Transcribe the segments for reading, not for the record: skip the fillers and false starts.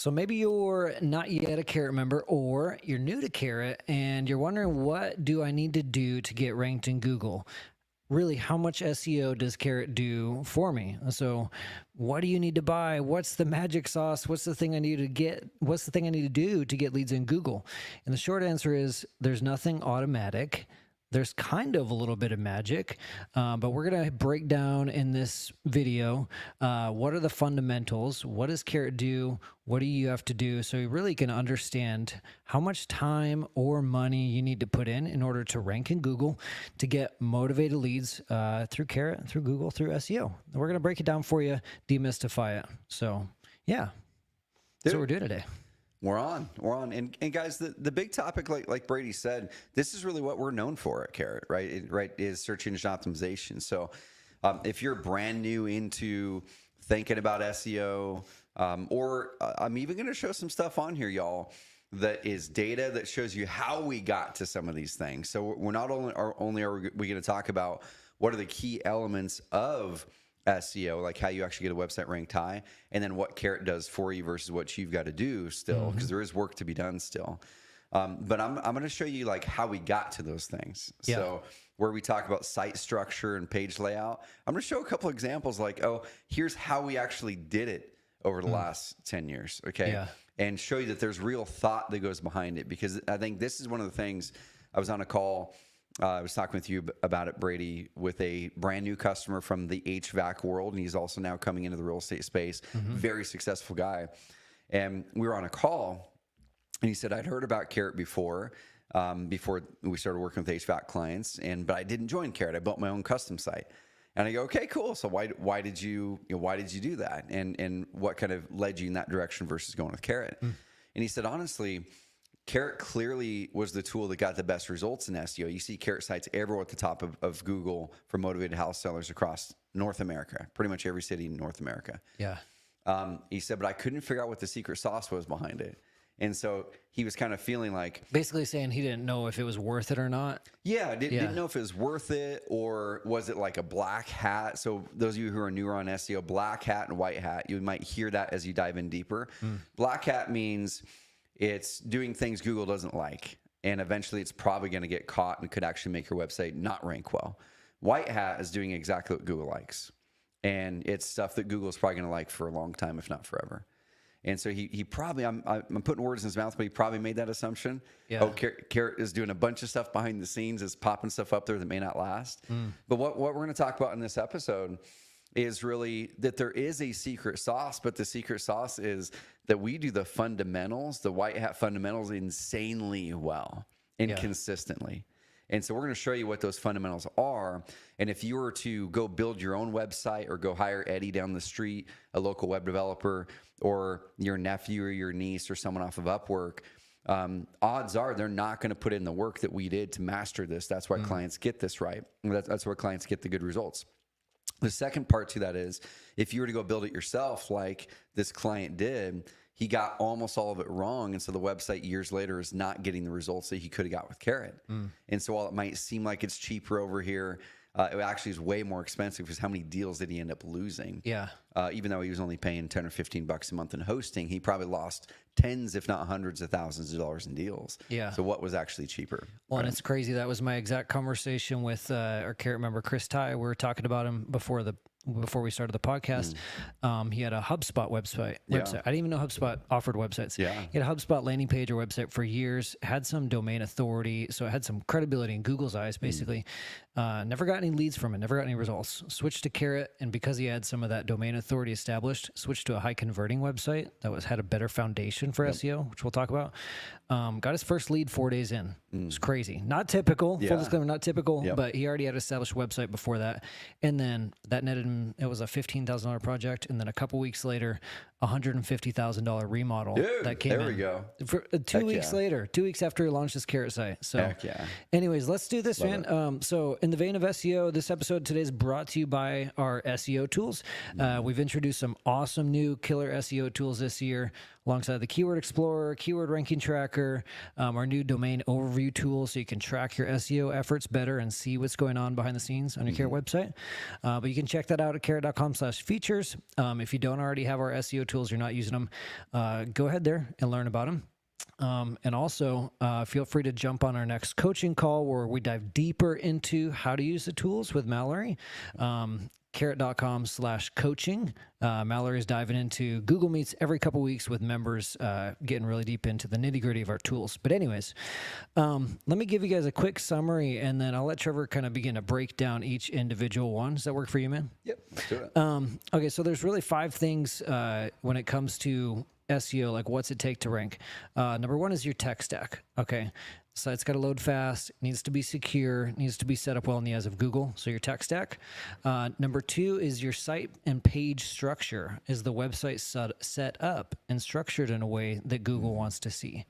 So maybe you're not yet a Carrot member, or you're new to Carrot and you're wondering, what do I need to do to get ranked in Google? Really, how much SEO does Carrot do for me? So what do you need to buy? What's the magic sauce? What's the thing I need to get? What's the thing I need to do to get leads in Google? And the short answer is there's nothing automatic. There's kind of a little bit of magic, but we're going to break down in this video what are the fundamentals, what does Carrot do, what do you have to do, so you really can understand how much time or money you need to put in order to rank in Google to get motivated leads through Carrot, through Google, through SEO. We're going to break it down for you, demystify it. So yeah, that's what we're doing today. We're on. And guys, the big topic, like Brady said, this is really what we're known for at Carrot, right? Is search engine optimization. So if you're brand new into thinking about SEO, or I'm even going to show some stuff on here, y'all, that is data that shows you how we got to some of these things. So we're not only are we going to talk about what are the key elements of SEO, like how you actually get a website ranked high, and then what Carrot does for you versus what you've got to do still, because there is work to be done still. But I'm going to show you like how we got to those things. Yeah. So where we talk about site structure and page layout, I'm going to show a couple examples like, oh, here's how we actually did it over the last 10 years. Okay. Yeah. And show you that there's real thought that goes behind it, because I think this is one of the things. I was on a call, I was talking with you about it, Brady, with a brand new customer from the HVAC world, and he's also now coming into the real estate space. Very successful guy. And we were on a call, and he said, I'd heard about Carrot before we started working with HVAC clients, but I didn't join Carrot. I built my own custom site. And I go, okay, cool. So why did you do that? And what kind of led you in that direction versus going with Carrot? And he said, honestly, Carrot clearly was the tool that got the best results in SEO. You see Carrot sites everywhere at the top of Google for motivated house sellers across North America, pretty much every city in North America. Yeah. He said, but I couldn't figure out what the secret sauce was behind it. And so he was kind of feeling like, basically saying he didn't know if it was worth it or not. Yeah, didn't know if it was worth it, or was it like a black hat? So those of you who are newer on SEO, black hat and white hat, you might hear that as you dive in deeper. Black hat means it's doing things Google doesn't like, and eventually it's probably going to get caught and could actually make your website not rank well. White hat is doing exactly what Google likes, and it's stuff that Google is probably going to like for a long time, if not forever. And so he probably, I'm putting words in his mouth, but he probably made that assumption. Yeah. Oh, Carrot is doing a bunch of stuff behind the scenes, is popping stuff up there that may not last. But what we're going to talk about in this episode is really that there is a secret sauce, but the secret sauce is that we do the fundamentals, the white hat fundamentals, insanely well and consistently. And so we're going to show you what those fundamentals are. And if you were to go build your own website, or go hire Eddie down the street, a local web developer, or your nephew or your niece or someone off of Upwork, odds are they're not going to put in the work that we did to master this. That's why clients get this right. That's where clients get the good results. The second part to that is, if you were to go build it yourself like this client did, he got almost all of it wrong. And so the website years later is not getting the results that he could have got with Carrot. And so while it might seem like it's cheaper over here, it actually is way more expensive, because how many deals did he end up losing? Yeah. Even though he was only paying $10 or $15 a month in hosting, he probably lost tens, if not hundreds of thousands of dollars in deals. Yeah. So what was actually cheaper? Well, right? And it's crazy. That was my exact conversation with our Carrot member, Chris Ty. We were talking about him before we started the podcast. He had a HubSpot website. I didn't even know HubSpot offered websites. He had a HubSpot landing page or website for years, had some domain authority, so it had some credibility in Google's eyes, basically. Never got any leads from it, never got any results. Switched to Carrot, and because he had some of that domain authority established, switched to a high converting website that had a better foundation for SEO, which we'll talk about. Got his first lead 4 days in. It was crazy. Not typical, full disclaimer, not typical, but he already had an established website before that. And then that netted him, it was a $15,000 project. And then a couple weeks later, $150,000 remodel that came in. There we go. For, 2 weeks later, 2 weeks after he launched his Carrot site. So anyways, let's do this, man. So in the vein of SEO, this episode today is brought to you by our SEO tools. We've introduced some awesome new killer SEO tools this year. alongside the Keyword Explorer, Keyword Ranking Tracker, our new domain overview tool so you can track your SEO efforts better and see what's going on behind the scenes on your Carrot website. But you can check that out at carrot.com/features. If you don't already have our SEO tools, you're not using them, go ahead there and learn about them. And also feel free to jump on our next coaching call where we dive deeper into how to use the tools with Mallory. Carrot.com/coaching. Mallory's diving into Google Meets every couple weeks with members, getting really deep into the nitty gritty of our tools. But anyways, let me give you guys a quick summary and then I'll let Trevor kind of begin to break down each individual one. Does that work for you, man? Yep, let's do it. Okay, so there's really 5 things when it comes to SEO, like what's it take to rank. Number 1 is your tech stack. Okay. Site's got to load fast, needs to be secure, needs to be set up well in the eyes of Google. So your tech stack. Number 2 is your site and page structure. Is the website set up and structured in a way that Google wants to see?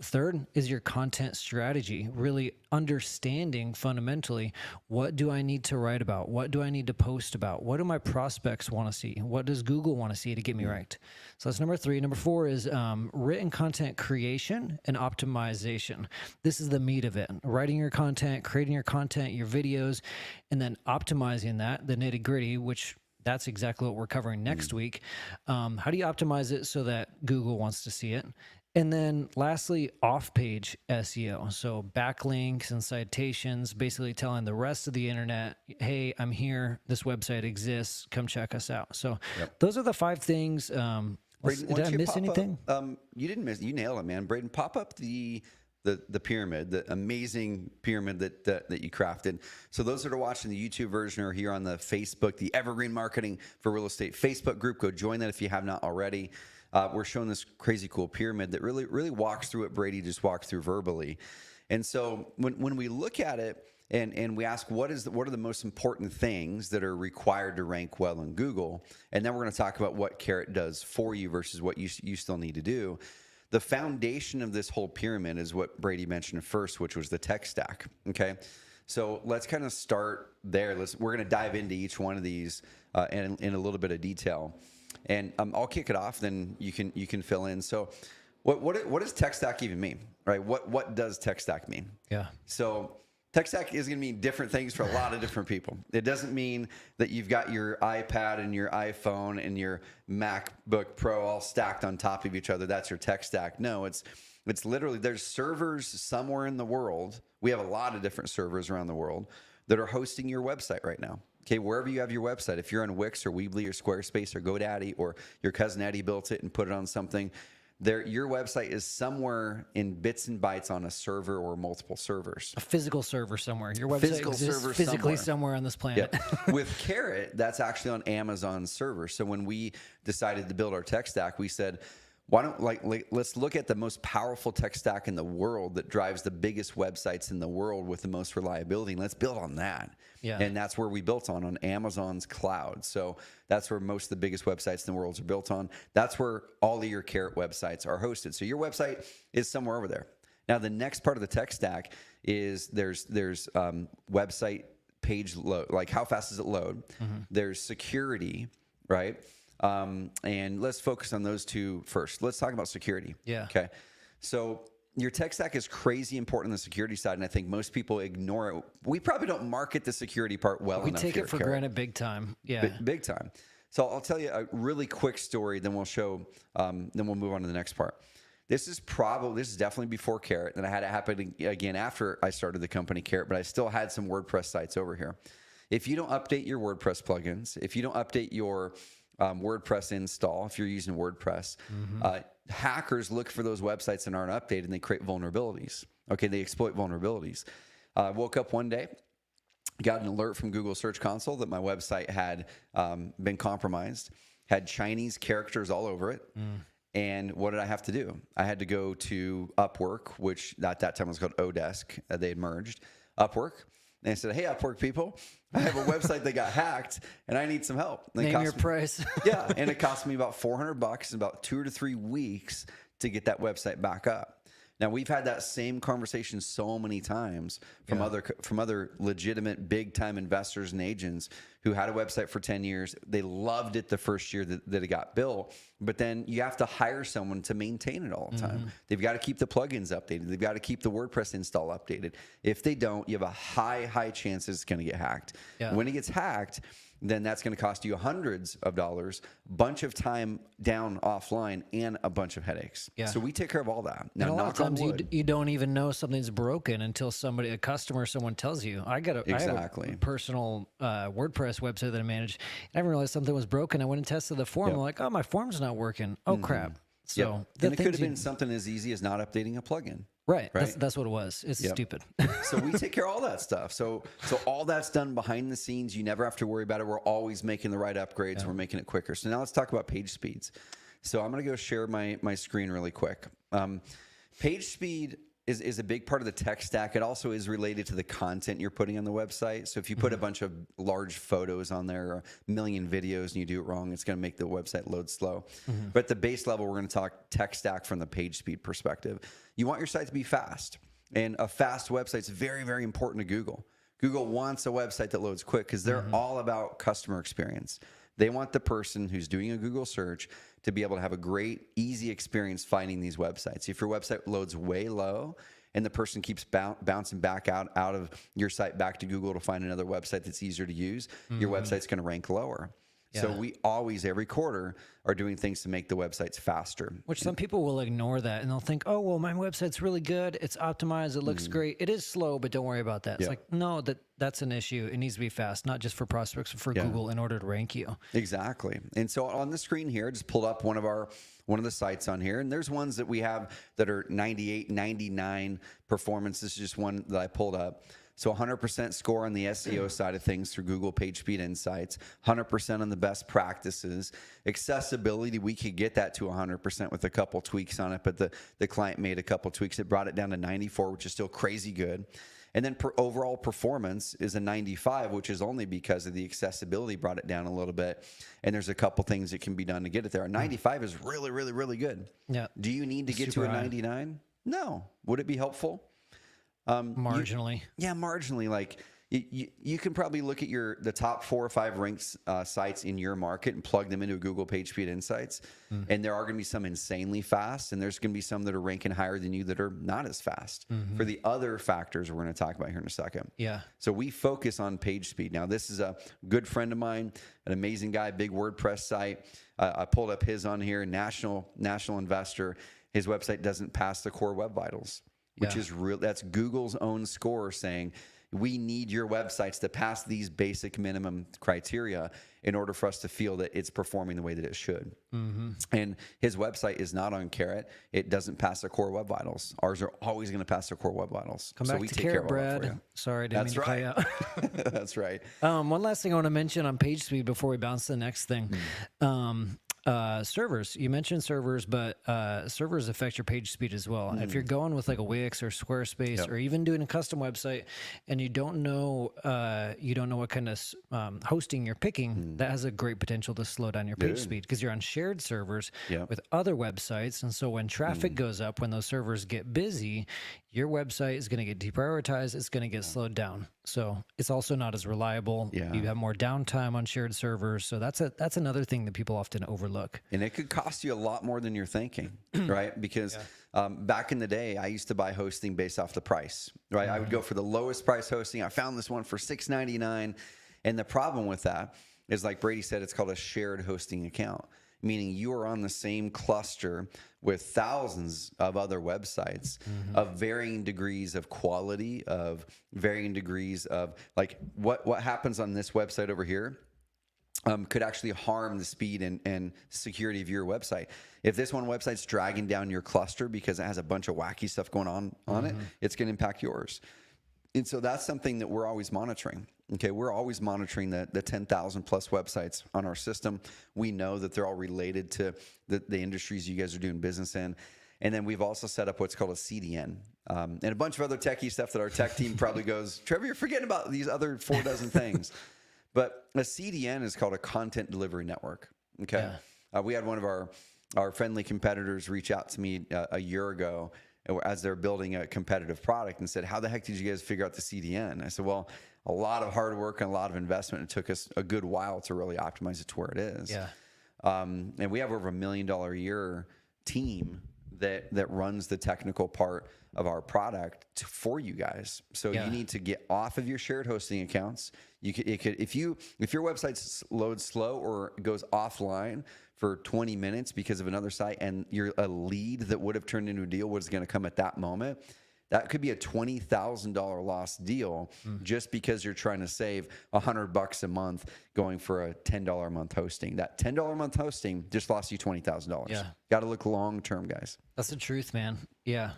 Third is your content strategy, really understanding fundamentally, what do I need to write about? What do I need to post about? What do my prospects want to see? What does Google want to see to get me ranked? So that's number 3. Number 4 is written content creation and optimization. This is the meat of it. Writing your content, creating your content, your videos, and then optimizing that, the nitty gritty, which that's exactly what we're covering next week. How do you optimize it so that Google wants to see it? And then lastly, off-page SEO. So backlinks and citations, basically telling the rest of the internet, hey, I'm here, this website exists, come check us out. So those are the 5 things. Braden, did I miss anything? You didn't miss. You nailed it, man. Braden, pop up the pyramid, the amazing pyramid that you crafted. So those that are watching the YouTube version or here on the Facebook, the Evergreen Marketing for Real Estate Facebook group, go join that if you have not already. We're showing this crazy cool pyramid that really walks through what Brady just walked through verbally. And so when we look at it and we ask what are the most important things that are required to rank well in Google, and then we're going to talk about what Carrot does for you versus what you still need to do. The foundation of this whole pyramid is what Brady mentioned first, which was the tech stack. Okay, so let's kind of start there. We're going to dive into each one of these in a little bit of detail. And I'll kick it off, then you can fill in. So what does tech stack even mean, right? What does tech stack mean? Yeah. So tech stack is going to mean different things for a lot of different people. It doesn't mean that you've got your iPad and your iPhone and your MacBook Pro all stacked on top of each other. That's your tech stack. No, it's literally there's servers somewhere in the world. We have a lot of different servers around the world that are hosting your website right now. Okay, wherever you have your website, if you're on Wix or Weebly or Squarespace or GoDaddy or your cousin Eddie built it and put it on something, your website is somewhere in bits and bytes on a server or multiple servers. A physical server somewhere. Your website exists physically somewhere on this planet. Yep. With Carrot, that's actually on Amazon's server. So when we decided to build our tech stack, we said, why don't let's look at the most powerful tech stack in the world that drives the biggest websites in the world with the most reliability, and let's build on that. Yeah. And that's where we built on Amazon's cloud. So that's where most of the biggest websites in the world are built on. That's where all of your Carrot websites are hosted. So your website is somewhere over there. Now the next part of the tech stack is there's website page load, like how fast does it load? Mm-hmm. There's security, right? And let's focus on those two first. Let's talk about security. Yeah. Okay. So your tech stack is crazy important on the security side, and I think most people ignore it. We probably don't market the security part well enough. We take it for granted big time. Yeah. Big time. So I'll tell you a really quick story, then we'll show, then we'll move on to the next part. This is definitely before Carrot, and I had it happen again after I started the company Carrot, but I still had some WordPress sites over here. If you don't update your WordPress plugins, if you don't update your WordPress install, if you're using WordPress, hackers look for those websites that aren't updated and they create vulnerabilities. Okay, they exploit vulnerabilities. I woke up one day, got an alert from Google Search Console that my website had been compromised, had Chinese characters all over it. And what did I have to do? I had to go to Upwork, which at that time was called Odesk. They had merged. Upwork. And I said, hey, Upwork people, I have a website that got hacked and I need some help. And Name your price. Yeah. And it cost me about $400 in about 2 to 3 weeks to get that website back up. Now we've had that same conversation so many times from other legitimate big time investors and agents who had a website for 10 years. They loved it the first year that it got built, but then you have to hire someone to maintain it all the time. They've got to keep the plugins updated. They've got to keep the WordPress install updated. If they don't, you have a high chance it's going to get hacked. When it gets hacked, then that's going to cost you hundreds of dollars, bunch of time down offline, and a bunch of headaches. So we take care of all that. Now, and a lot of times you don't even know something's broken until a customer, someone tells you. I have a personal WordPress website that I manage. I didn't realize something was broken. I went and tested the form. I'm like, oh, my form's not working. Oh, crap. So and it could have been something as easy as not updating a plugin. Right. That's what it was. It's stupid. So we take care of all that stuff. So all that's done behind the scenes. You never have to worry about it. We're always making the right upgrades. We're making it quicker. So now let's talk about page speeds. So I'm going to go share my screen really quick. Page speed is a big part of the tech stack. It also is related to the content you're putting on the website. So if you put a bunch of large photos on there, or a million videos, and you do it wrong, it's going to make the website load slow. But at the base level, we're going to talk tech stack from the page speed perspective. You want your site to be fast. And a fast website is very, very important to Google. Google wants a website that loads quick because they're all about customer experience. They want the person who's doing a Google search to be able to have a great, easy experience finding these websites. If your website loads way low and the person keeps bouncing back out of your site back to Google to find another website that's easier to use, your website's going to rank lower. So we always, every quarter, are doing things to make the websites faster. Which some people will ignore that, and they'll think, oh, well, my website's really good. It's optimized. It looks great. It is slow, but don't worry about that. It's like, no, that's an issue. It needs to be fast, not just for prospects, but for Google in order to rank you. Exactly. And so on the screen here, I just pulled up one of the sites on here, and there's ones that we have that are 98, 99 performance. This is just one that I pulled up. So 100% score on the SEO side of things through Google PageSpeed Insights, 100% on the best practices. Accessibility, we could get that to 100% with a couple tweaks on it, but the client made a couple tweaks. It brought it down to 94, which is still crazy good. And then overall performance is a 95, which is only because of the accessibility brought it down a little bit. And there's a couple things that can be done to get it there. A 95 is really, really, really good. Yeah. Do you need to get to a 99? No. Would it be helpful? Marginally. Marginally. Like you can probably look at the top 4 or 5 ranked sites in your market and plug them into Google PageSpeed Insights. And there are going to be some insanely fast, and there's going to be some that are ranking higher than you that are not as fast for the other factors we're going to talk about here in a second. Yeah. So we focus on page speed. Now, this is a good friend of mine, an amazing guy, big WordPress site. I pulled up his on here, national investor. His website doesn't pass the core web vitals. Which is real. That's Google's own score saying we need your websites to pass these basic minimum criteria in order for us to feel that it's performing the way that it should. And his website is not on Carrot. It doesn't pass the core web vitals. Ours are always going to pass the core web vitals. Come back to Carrot, Brad. Sorry, didn't mean to call you out. That's right. One last thing I want to mention on page speed before we bounce to the next thing. Servers. You mentioned servers, but servers affect your page speed as well. If you're going with like a Wix or Squarespace or even doing a custom website and you don't know what kind of hosting you're picking, that has a great potential to slow down your page speed because you're on shared servers with other websites. And so when traffic goes up, when those servers get busy, your website is going to get deprioritized. It's going to get slowed down. So it's also not as reliable. You have more downtime on shared servers. So that's another thing that people often overlook. And it could cost you a lot more than you're thinking, right? Because back in the day, I used to buy hosting based off the price, right? I would go for the lowest price hosting. I found this one for $6.99. And the problem with that is, like Brady said, it's called a shared hosting account, meaning you are on the same cluster with thousands of other websites of varying degrees of quality, of varying degrees of like what happens on this website over here could actually harm the speed and security of your website. If this one website's dragging down your cluster because it has a bunch of wacky stuff going on it, it's going to impact yours. And so that's something that we're always monitoring. Okay, we're always monitoring the 10,000 plus websites on our system. We know that they're all related to the industries you guys are doing business in. And then we've also set up what's called a CDN and a bunch of other techie stuff that our tech team probably goes, Trevor, you're forgetting about these other 4 dozen things. But a CDN is called a content delivery network. Okay, we had one of our friendly competitors reach out to me a year ago. as they're building a competitive product and said, how the heck did you guys figure out the CDN? I said, well, a lot of hard work and a lot of investment. It took us a good while to really optimize it to where it is. Yeah. And we have over $1 million a year team that runs the technical part of our product for you guys. So you need to get off of your shared hosting accounts. If your website loads slow or goes offline for 20 minutes because of another site, and you're a lead that would have turned into a deal was going to come at that moment, that could be a $20,000 lost deal just because you're trying to save $100 a month going for a $10 a month hosting. That $10 a month hosting just lost you $20,000. Yeah. Got to look long term, guys. That's the truth, man. Yeah.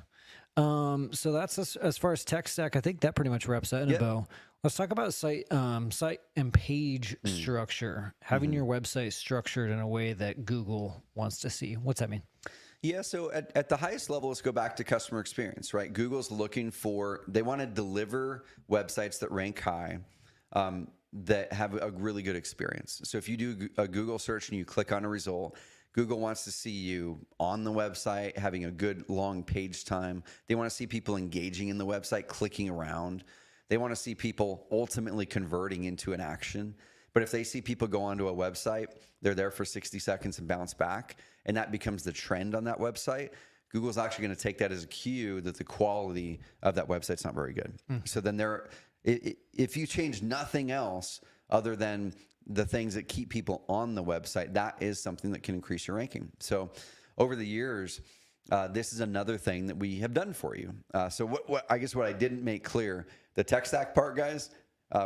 So that's as far as tech stack. I think that pretty much wraps that in a bow. Let's talk about site and page structure. Having your website structured in a way that Google wants to see. What's that mean? Yeah, so at the highest level, let's go back to customer experience, right? Google's looking for, they want to deliver websites that rank high, that have a really good experience. So if you do a Google search and you click on a result, Google wants to see you on the website, having a good long page time. They want to see people engaging in the website, clicking around. They want to see people ultimately converting into an action. But if they see people go onto a website, they're there for 60 seconds and bounce back, and that becomes the trend on that website, Google's actually going to take that as a cue that the quality of that website's not very good. So then if you change nothing else other than the things that keep people on the website, that is something that can increase your ranking. So over the years, this is another thing that we have done for you. So what I guess what I didn't make clear, the tech stack part, guys,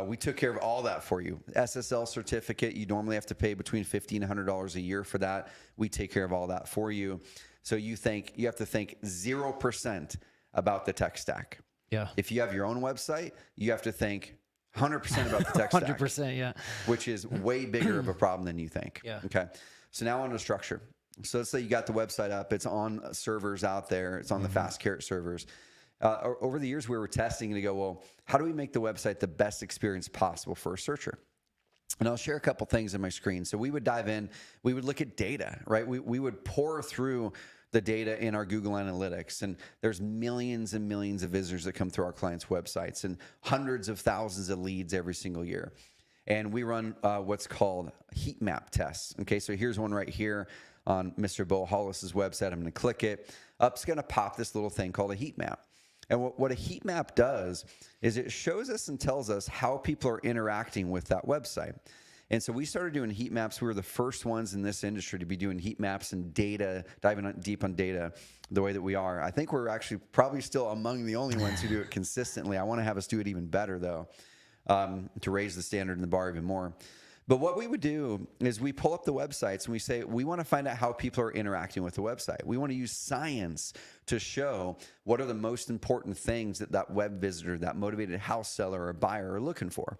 we took care of all that for you. SSL certificate, you normally have to pay between $50 and $100 a year for that. We take care of all that for you. So you have to think 0% about the tech stack. Yeah. If you have your own website, you have to think 100% about the tech stack. 100%, yeah. Which is way bigger of a problem than you think. Yeah. Okay. So now on to structure. So let's say you got the website up. It's on servers out there. It's on the fast Carrot servers. Over the years, we were testing to go, well, how do we make the website the best experience possible for a searcher? And I'll share a couple things on my screen. So we would dive in. We would look at data, right? We would pour through the data in our Google Analytics. And there's millions and millions of visitors that come through our clients' websites and hundreds of thousands of leads every single year. And we run what's called heat map tests. Okay, so here's one right here on Mr. Bo Hollis's website. I'm going to click it. Up's going to pop this little thing called a heat map. And what a heat map does is it shows us and tells us how people are interacting with that website. And so we started doing heat maps. We were the first ones in this industry to be doing heat maps and data, diving deep on data the way that we are. I think we're actually probably still among the only ones who do it consistently. I want to have us do it even better, though, to raise the standard and the bar even more. But what we would do is we pull up the websites and we say, we want to find out how people are interacting with the website. We want to use science to show what are the most important things that web visitor, that motivated house seller or buyer are looking for.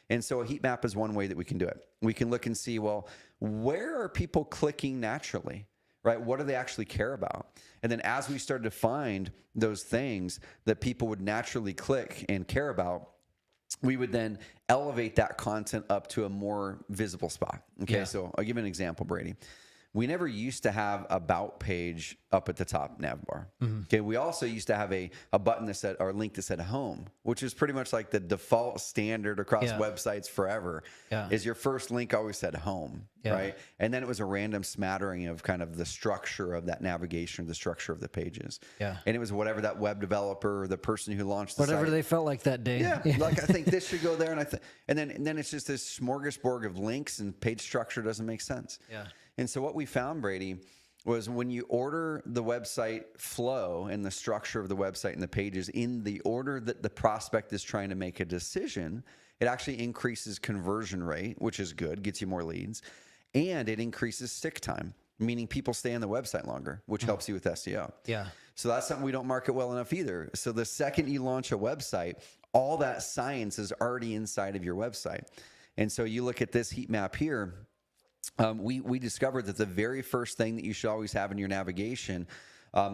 And so a heat map is one way that we can do it. We can look and see, well, where are people clicking naturally, right? What do they actually care about? And then as we started to find those things that people would naturally click and care about, we would then elevate that content up to a more visible spot. Okay, so I'll give you an example, Brady. We never used to have about page up at the top nav bar. Okay, we also used to have a button that said, or a link that said home, which is pretty much like the default standard across websites forever. Is your first link always said home, right? And then it was a random smattering of kind of the structure of that navigation, the structure of the pages. And it was whatever that web developer or the person who launched the whatever site, they felt like that day. Like I think this should go there, and then it's just this smorgasbord of links, and page structure doesn't make sense. And so what we found, Brady, was when you order the website flow and the structure of the website and the pages in the order that the prospect is trying to make a decision, it actually increases conversion rate, which is good, gets you more leads, and it increases stick time, meaning people stay on the website longer, which helps you with SEO. So that's something we don't market well enough either. So the second you launch a website, all that science is already inside of your website. And so you look at this heat map here. We discovered that the very first thing that you should always have in your navigation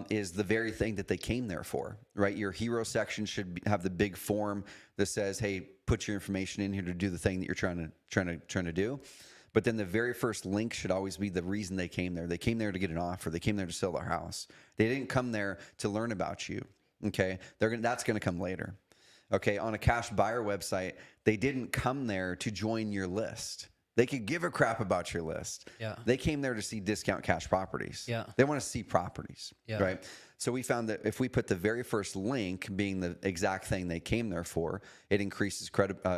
is the very thing that they came there for, right? Your hero section should have the big form that says, "Hey, put your information in here to do the thing that you're trying to do." But then the very first link should always be the reason they came there. They came there to get an offer. They came there to sell their house. They didn't come there to learn about you. Okay. That's going to come later. Okay. On a cash buyer website, they didn't come there to join your list. They could give a crap about your list. Yeah. They came there to see discount cash properties. Yeah. They want to see properties. Yeah. Right. So we found that if we put the very first link being the exact thing they came there for, it increases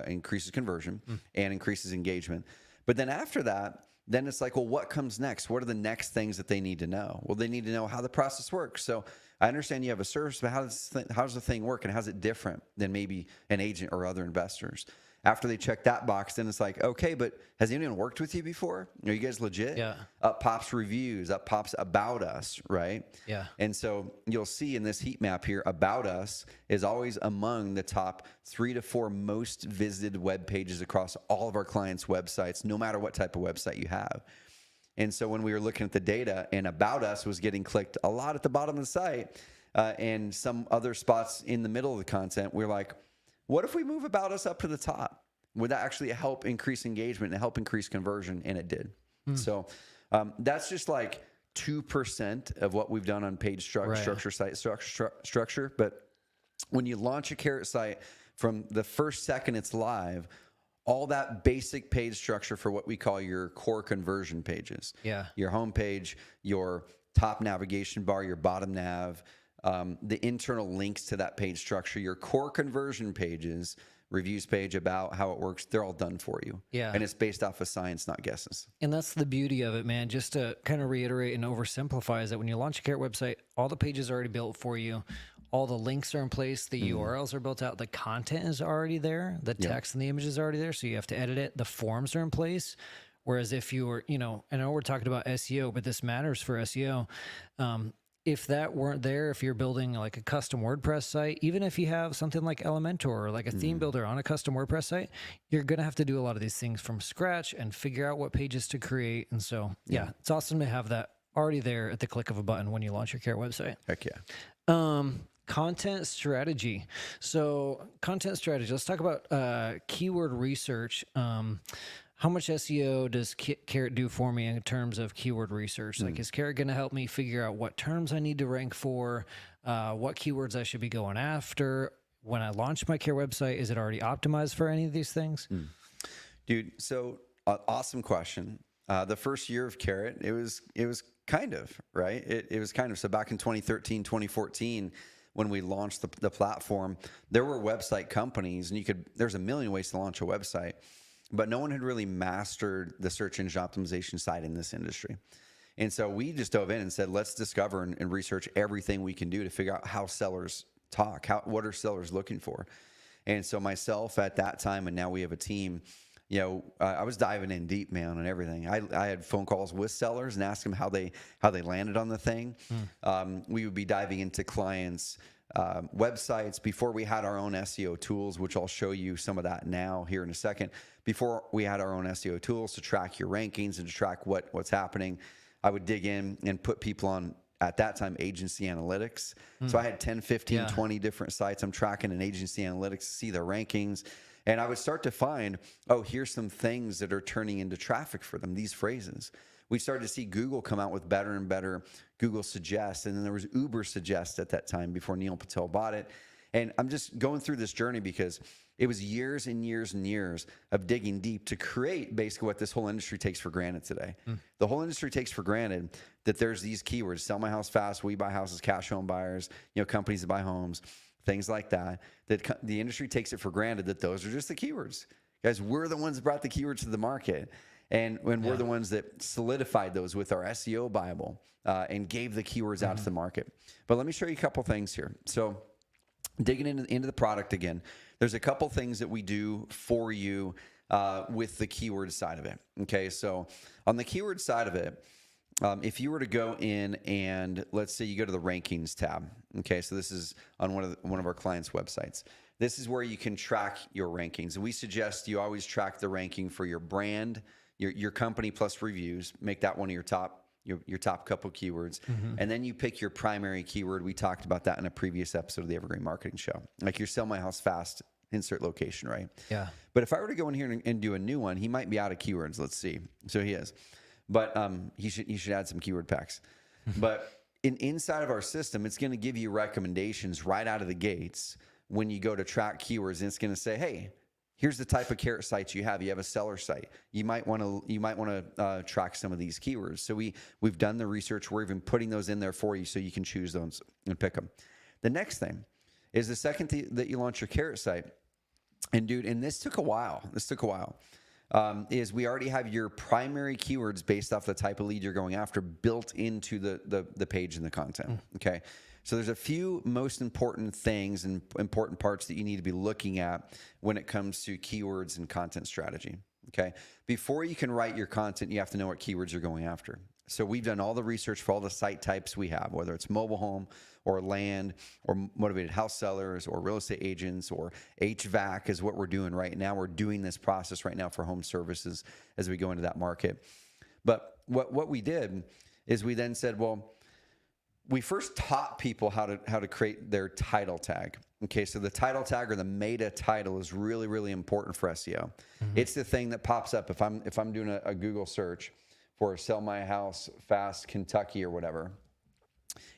increases conversion and increases engagement. But then after that, then it's like, well, what comes next? What are the next things that they need to know? Well, they need to know how the process works. So I understand you have a service, but how does the thing work, and how's it different than maybe an agent or other investors? After they check that box, then it's like, okay, but has anyone worked with you before? Are you guys legit? Yeah. Up pops reviews, up pops about us, right? Yeah. And so you'll see in this heat map here, about us is always among the top 3 to 4 most visited web pages across all of our clients' websites, no matter what type of website you have. And so when we were looking at the data, and about us was getting clicked a lot at the bottom of the site, and some other spots in the middle of the content, we're like, what if we move about us up to the top? Would that actually help increase engagement and help increase conversion? And it did. So that's just like 2% of what we've done on page structure, site structure. But when you launch a Carrot site, from the first second it's live, all that basic page structure for what we call your core conversion pages. Yeah. Your home page, your top navigation bar, your bottom nav, the internal links to that page structure, your core conversion pages, reviews page, about how it works, they're all done for you. Yeah. And it's based off of science, not guesses. And that's the beauty of it, man. Just to kind of reiterate and oversimplify, is that when you launch a Carrot website, all the pages are already built for you. All the links are in place. The URLs are built out. The content is already there. The text and the images are already there. So you have to edit it. The forms are in place. Whereas if you were, I know we're talking about SEO, but this matters for SEO. If that weren't there, if you're building like a custom WordPress site, even if you have something like Elementor or like a theme builder on a custom WordPress site, you're going to have to do a lot of these things from scratch and figure out what pages to create. And so, yeah, it's awesome to have that already there at the click of a button when you launch your Carrot website. Heck yeah. Content strategy. So content strategy, let's talk about keyword research. How much SEO does Carrot do for me in terms of keyword research? Like, is Carrot going to help me figure out what terms I need to rank for, what keywords I should be going after? When I launch my Carrot website, is it already optimized for any of these things? Dude, so awesome question. The first year of Carrot, it was kind of, right? It was kind of, so back in 2013, 2014, when we launched the platform, there were website companies, and there's a million ways to launch a website, but no one had really mastered the search engine optimization side in this industry. And so we just dove in and said, let's discover and research everything we can do to figure out how sellers talk, what are sellers looking for. And so myself at that time, and now we have a team, I was diving in deep, man, on everything. I had phone calls with sellers and asked them how they landed on the thing. We would be diving into clients' websites before we had our own SEO tools, which I'll show you some of that now here in a second. Before we had our own SEO tools to track your rankings and to track what's happening, I would dig in and put people on, at that time, agency analytics. So I had 10, 15, 20 different sites I'm tracking in agency analytics to see their rankings. And I would start to find, here's some things that are turning into traffic for them, these phrases. We started to see Google come out with better and better Google Suggest. And then there was Uber Suggest at that time before Neil Patel bought it. And I'm just going through this journey because it was years and years and years of digging deep to create basically what this whole industry takes for granted today. The whole industry takes for granted that there's these keywords: sell my house fast, we buy houses, cash home buyers, companies that buy homes, things like that, that the industry takes it for granted that those are just the keywords. Guys, we're the ones that brought the keywords to the market. And when we're the ones that solidified those with our SEO Bible and gave the keywords out to the market. But let me show you a couple things here. So digging into the product again, there's a couple things that we do for you with the keyword side of it. Okay, so on the keyword side of it, if you were to go in and let's say you go to the rankings tab. Okay, so this is on one of our clients' websites. This is where you can track your rankings. And we suggest you always track the ranking for your brand, your company plus reviews. Make that one of your top couple keywords. And then you pick your primary keyword. We talked about that in a previous episode of the Evergreen Marketing Show. Like your sell my house fast insert location, right? Yeah. But if I were to go in here and do a new one, he might be out of keywords. Let's see. So he is, but he should add some keyword packs. But inside of our system, it's going to give you recommendations right out of the gates when you go to track keywords, and it's going to say, hey, here's the type of Carrot sites you have. You have a seller site. You might want to track some of these keywords. So we've done the research. We're even putting those in there for you so you can choose those and pick them. The next thing is the second that you launch your Carrot site, and dude, and this took a while. Is we already have your primary keywords based off the type of lead you're going after built into the page and the content. Okay. So there's a few most important things and important parts that you need to be looking at when it comes to keywords and content strategy. Okay. Before you can write your content, you have to know what keywords you're going after. So we've done all the research for all the site types we have, whether it's mobile home or land or motivated house sellers or real estate agents or HVAC is what we're doing right now. We're doing this process right now for home services as we go into that market. But what we did is we then said, well, we first taught people how to create their title tag. Okay, so the title tag or the meta title is really, really important for SEO. It's the thing that pops up if I'm doing a Google search for sell my house fast Kentucky or whatever.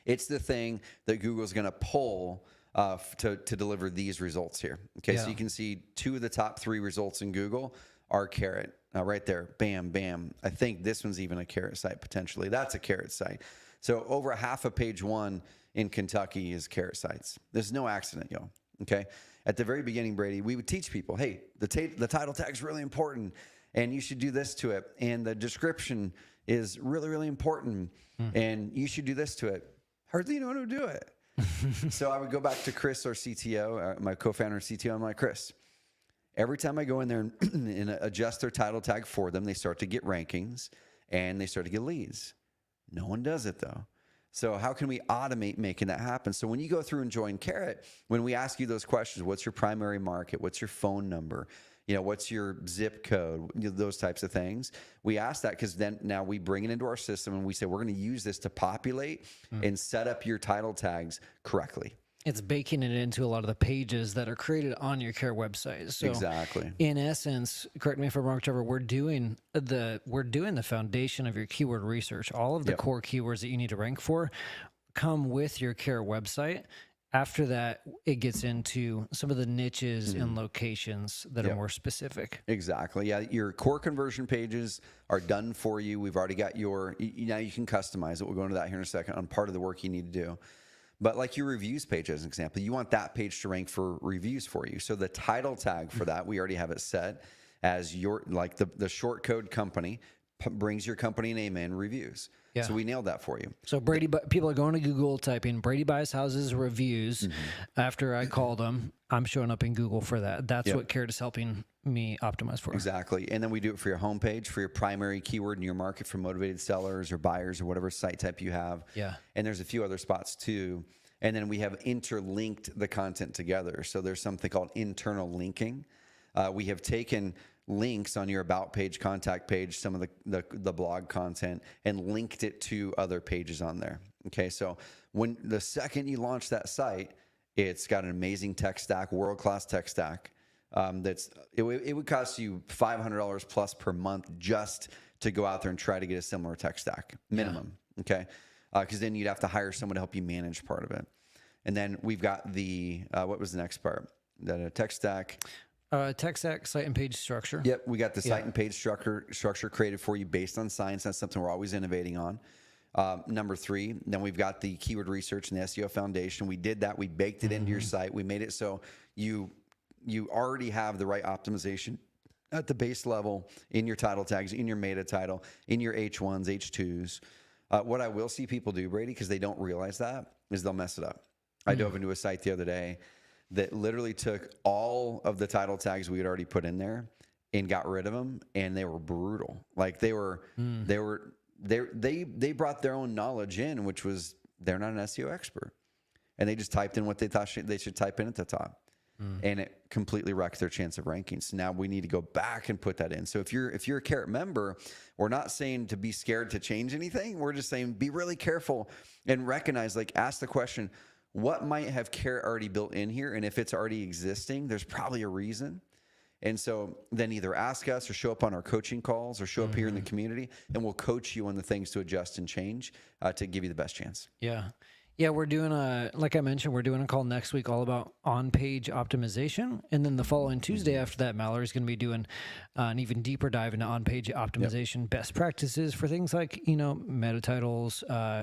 It's the thing that Google's going to pull to deliver these results here. Okay, so you can see 2 of the top 3 results in Google are Carrot right there. Bam, bam. I think this one's even a Carrot site potentially. That's a Carrot site. So over half of page 1 in Kentucky is Carrot sites. There's no accident, y'all. Okay. At the very beginning, Brady, we would teach people, hey, the title tag is really important, and you should do this to it, and the description is really, really important, and you should do this to it. Hardly anyone would do it. So I would go back to Chris, our CTO, my co-founder and CTO. I'm like, Chris, every time I go in there and adjust their title tag for them, they start to get rankings and they start to get leads. No one does it though. So how can we automate making that happen? So when you go through and join Carrot, when we ask you those questions, what's your primary market? What's your phone number? What's your zip code? Those types of things. We ask that because then now we bring it into our system and we say, we're going to use this to populate and set up your title tags correctly. It's baking it into a lot of the pages that are created on your Carrot website. So exactly. In essence, correct me if I'm wrong, Trevor, we're doing the foundation of your keyword research. All of the core keywords that you need to rank for come with your Carrot website. After that, it gets into some of the niches and locations that are more specific. Exactly. Yeah, your core conversion pages are done for you. We've already got now you can customize it. We'll go into that here in a second on part of the work you need to do. But like your reviews page as an example, you want that page to rank for reviews for you. So the title tag for that, we already have it set as the short code company brings your company name in reviews. Yeah. So we nailed that for you. So Brady, people are going to Google, typing Brady buys houses reviews. After I call them, I'm showing up in Google for that. That's what Carrot is helping me optimize for. Exactly. And then we do it for your homepage, for your primary keyword in your market, for motivated sellers or buyers or whatever site type you have. Yeah. And there's a few other spots too. And then we have interlinked the content together. So there's something called internal linking. We have taken links on your about page, contact page, some of the blog content, and linked it to other pages on there. Okay, so when the second you launch that site, it's got an amazing tech stack, world-class tech stack. It would cost you $500 plus per month just to go out there and try to get a similar tech stack minimum. Okay, because then you'd have to hire someone to help you manage part of it. And then we've got the what was the next part? The tech stack. Tech stack, site and page structure. Yep, we got the site and page structure created for you based on science. That's something we're always innovating on. Number 3, then we've got the keyword research and the SEO foundation. We did that. We baked it into your site. We made it so you already have the right optimization at the base level in your title tags, in your meta title, in your H1s, H2s. What I will see people do, Brady, because they don't realize that, is they'll mess it up. I dove into a site the other day that literally took all of the title tags we had already put in there and got rid of them, and they were brutal. Like they brought their own knowledge in, which was they're not an SEO expert, and they just typed in what they thought they should type in at the top, and it completely wrecked their chance of ranking. So now we need to go back and put that in. So if you're a Carrot member, we're not saying to be scared to change anything. We're just saying be really careful and recognize, ask the question, what might have Carrot already built in here? And if it's already existing, there's probably a reason. And so then either ask us or show up on our coaching calls or show up here in the community, and we'll coach you on the things to adjust and change to give you the best chance. Yeah. Yeah, we're doing like I mentioned, we're doing a call next week all about on-page optimization. And then the following Tuesday after that, Mallory's going to be doing an even deeper dive into on-page optimization best practices for things like, meta titles,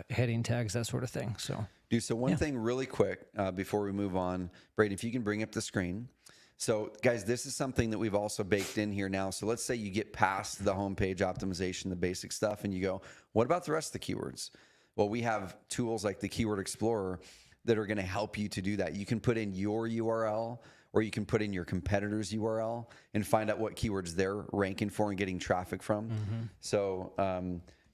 heading tags, that sort of thing. So, Dude, so one thing really quick before we move on, Brady, if you can bring up the screen. So guys, this is something that we've also baked in here now. So let's say you get past the homepage optimization, the basic stuff, and you go, what about the rest of the keywords? Well, we have tools like the Keyword Explorer that are going to help you to do that. You can put in your URL, or you can put in your competitor's URL and find out what keywords they're ranking for and getting traffic from. So,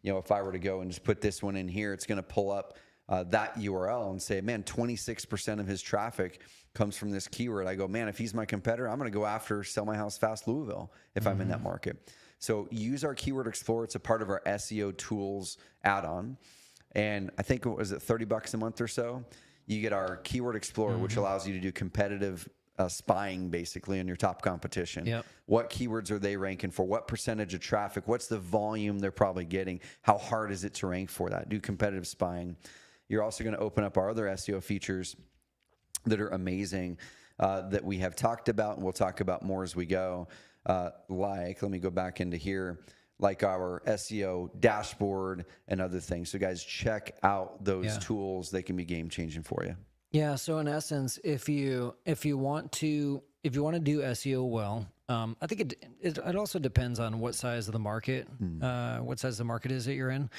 if I were to go and just put this one in here, it's going to pull up that URL and say, man, 26% of his traffic comes from this keyword. I go, man, if he's my competitor, I'm going to go after Sell My House Fast Louisville if I'm in that market. So use our Keyword Explorer. It's a part of our SEO tools add-on. And I think, was it $30 a month or so? You get our Keyword Explorer, which allows you to do competitive spying basically on your top competition. Yep. What keywords are they ranking for? What percentage of traffic? What's the volume they're probably getting? How hard is it to rank for that? Do competitive spying. You're also going to open up our other SEO features that are amazing that we have talked about, and we'll talk about more as we go. Let me go back into here, like our SEO dashboard and other things. So guys, check out those tools. They can be game changing for you. Yeah. So in essence, if you want to do SEO well, I think it also depends on what size of the market, what size of the market is that you're in.